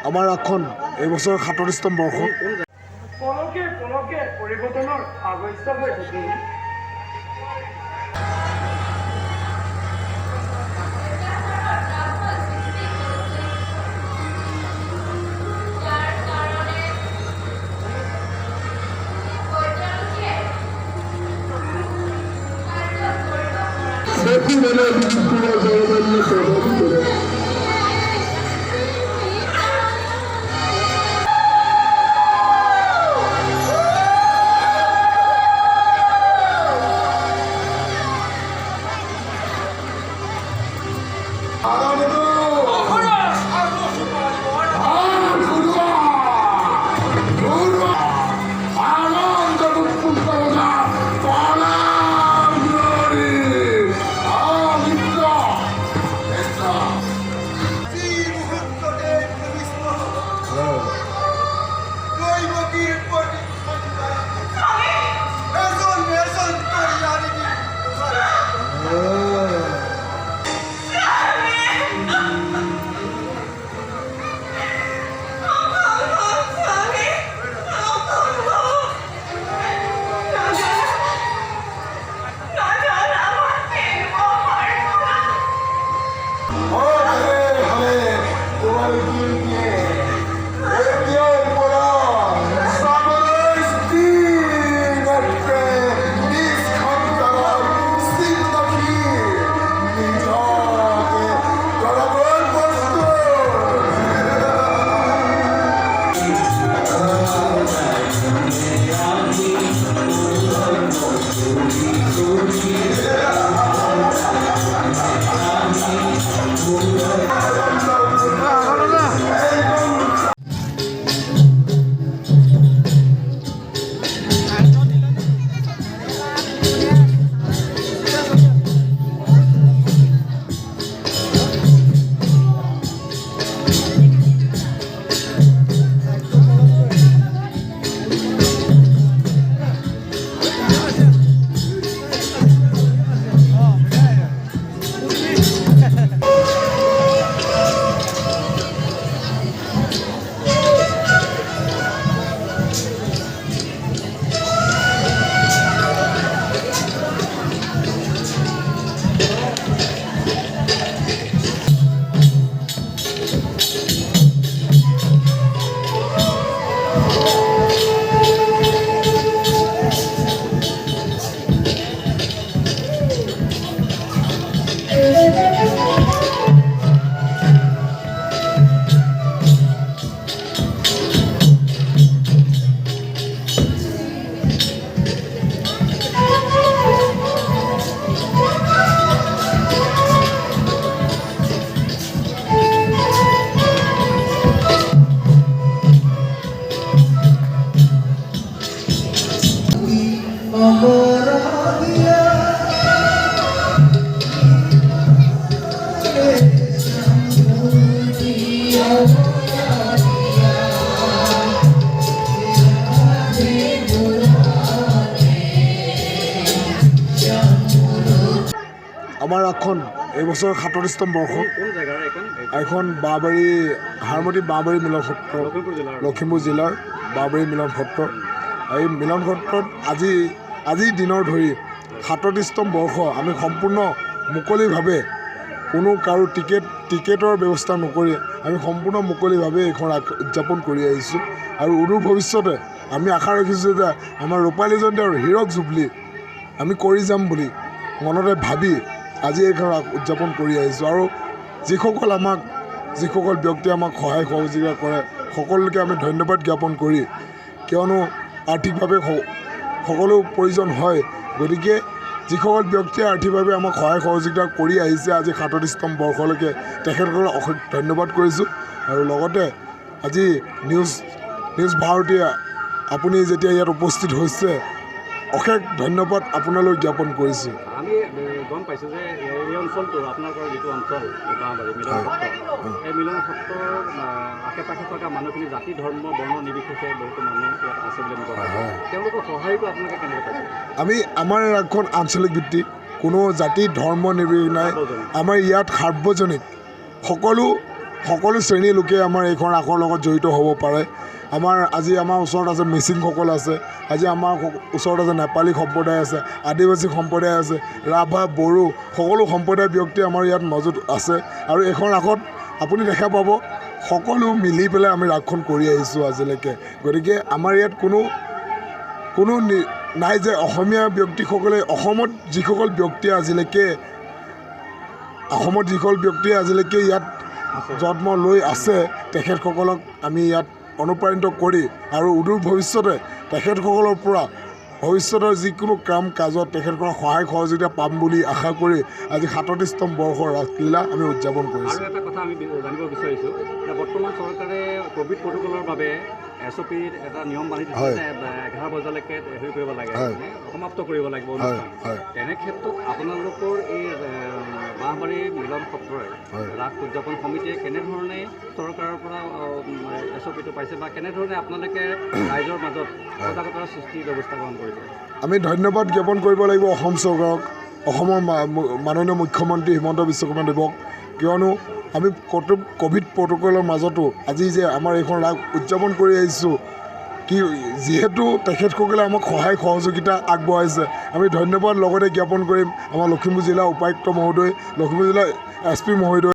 আমাৰ ৰাগখন এইবছৰ 37তম বৰ্ষ। পলকে পলকে পৰিৱৰ্তনৰ আৱশ্যক হৈ থাকে। আমাৰ ৰাগখন এইবছৰ 37তম বৰ্ষ। এখন বাহবাৰী হাৰমতি বাহবাৰী মিলন সত্ৰ, লখিমপুৰ জিলাৰ বাহবাৰী মিলন সত্ৰ। এই মিলন সত্ৰত আজিৰ দিনৰ ধৰি 37তম বৰ্ষ আমি সম্পূৰ্ণ মুকলিভাৱে কোনো কাৰো টিকেটৰ ব্যৱস্থা নকৰি আমি সম্পূৰ্ণ মুকলিভাৱে এইখন ৰাগ উদযাপন কৰি আহিছোঁ। আৰু অদূৰ ভৱিষ্যতে আমি আশা ৰাখিছোঁ যে আমাৰ ৰূপালী জয়ন্তী আৰু হীৰক জুবলি আমি কৰি যাম বুলি মনতে ভাবি আজি এইখন ৰাগ উদযাপন কৰি আহিছোঁ। আৰু যিসকল ব্যক্তিয়ে আমাক সহায় সহযোগিতা কৰে সকলোকে আমি ধন্যবাদ জ্ঞাপন কৰি, কিয়নো আৰ্থিকভাৱে সকলো প্ৰয়োজন হয়, গতিকে যিসকল ব্যক্তিয়ে আৰ্থিকভাৱে আমাক সহায় সহযোগিতা কৰি আহিছে আজি 37তম বৰ্ষলৈকে তেখেতসকলক অশেষ ধন্যবাদ কৰিছোঁ। আৰু লগতে আজি নিউজ ভাৰতীয়ে আপুনি যেতিয়া ইয়াত উপস্থিত হৈছে অশেষ ধন্যবাদ আপোনালৈ জ্ঞাপন কৰিছোঁ। আমি গম পাইছোঁ যে এই অঞ্চলটো আপোনালোকৰ যিটো অঞ্চল বাহবাৰী মিলন সত্ৰ, এই মিলন সত্ৰৰ আশে পাশে থকা মানুহখিনি জাতি ধৰ্ম বৰ্ণ নিৰ্বিশেষে বহুতো মানুহ ইয়াত আছে বুলি আমি গম পাইছোঁ। তেওঁলোকৰ সহায়টো আপোনালোকে কেনেকৈ পাইছে? আমাৰ ৰাগখন আঞ্চলিক ভিত্তিক, কোনো জাতি ধৰ্ম নিৰ্বিশেষ নাই। আমাৰ ইয়াত সাৰ্বজনিক সকলো সকলো শ্ৰেণীৰ লোকে আমাৰ এইখন ৰাসৰ লগত জড়িত হ'ব পাৰে। আজি আমাৰ ওচৰত আছে মিচিংসকল আছে, আজি আমাৰ ওচৰত আছে নেপালী সম্প্ৰদায় আছে, আদিবাসী সম্প্ৰদায় আছে, ৰাভা, বড়ো সকলো সম্প্ৰদায়ৰ ব্যক্তি আমাৰ ইয়াত মজুত আছে। আৰু এইখন ৰাসত আপুনি দেখা পাব সকলো মিলি পেলাই আমি ৰাসখন কৰি আহিছোঁ আজিলৈকে। গতিকে আমাৰ ইয়াত কোনো নাই যে অসমীয়া ব্যক্তিসকলে অসমত যিসকল ব্যক্তিয়ে আজিলৈকে ইয়াত জন্ম লৈ আছে তেখেতসকলক আমি ইয়াত অনুপ্ৰাণিত কৰি আৰু অদূৰ ভৱিষ্যতে তেখেতসকলৰ পৰা ভৱিষ্যতৰ যিকোনো কাম কাজত তেখেতসকলৰ সহায় সহযোগিতা পাম বুলি আশা কৰি আজি 37তম বৰ্ষৰ ৰাসলীলা আমি উদযাপন কৰিছোঁ। আৰু এটা কথা আমি জানিব বিচাৰিছোঁ যে বৰ্তমান চৰকাৰে ক'ভিড প্ৰট'কলৰ বাবে SOPৰ এটা নিয়ম বান্ধি দিছে যে 11 বজালৈকে হেৰি কৰিব লাগে, সমাপ্ত কৰিব লাগিব অনুষ্ঠান। তেনে ক্ষেত্ৰত আপোনালোকৰ এই বাঁহবাৰী মিলন সত্ৰই ৰাস উদযাপন সমিতিয়ে কেনেধৰণে চৰকাৰৰ পৰা SOPটো পাইছে বা কেনেধৰণে আপোনালোকে ৰাইজৰ মাজত সজাগতাৰ সৃষ্টিৰ ব্যৱস্থা গ্ৰহণ কৰিব? আমি ধন্যবাদ জ্ঞাপন কৰিব লাগিব অসম চৰকাৰক, অসমৰ মাননীয় মুখ্যমন্ত্ৰী হিমন্ত বিশ্ব শৰ্মা দেৱক, কিয়নো আমি ক'ভিড প্ৰট'কলৰ মাজতো আজি যে আমাৰ এইখন ৰাস উদযাপন কৰি আহিছোঁ, যিহেতু তেখেতসকলে আমাক সহায় সহযোগিতা আগবঢ়াইছে, আমি ধন্যবাদ লগতে জ্ঞাপন কৰিম আমাৰ লখিমপুৰ জিলা উপায়ুক্ত মহোদয়, লখিমপুৰ জিলা SP মহোদয়।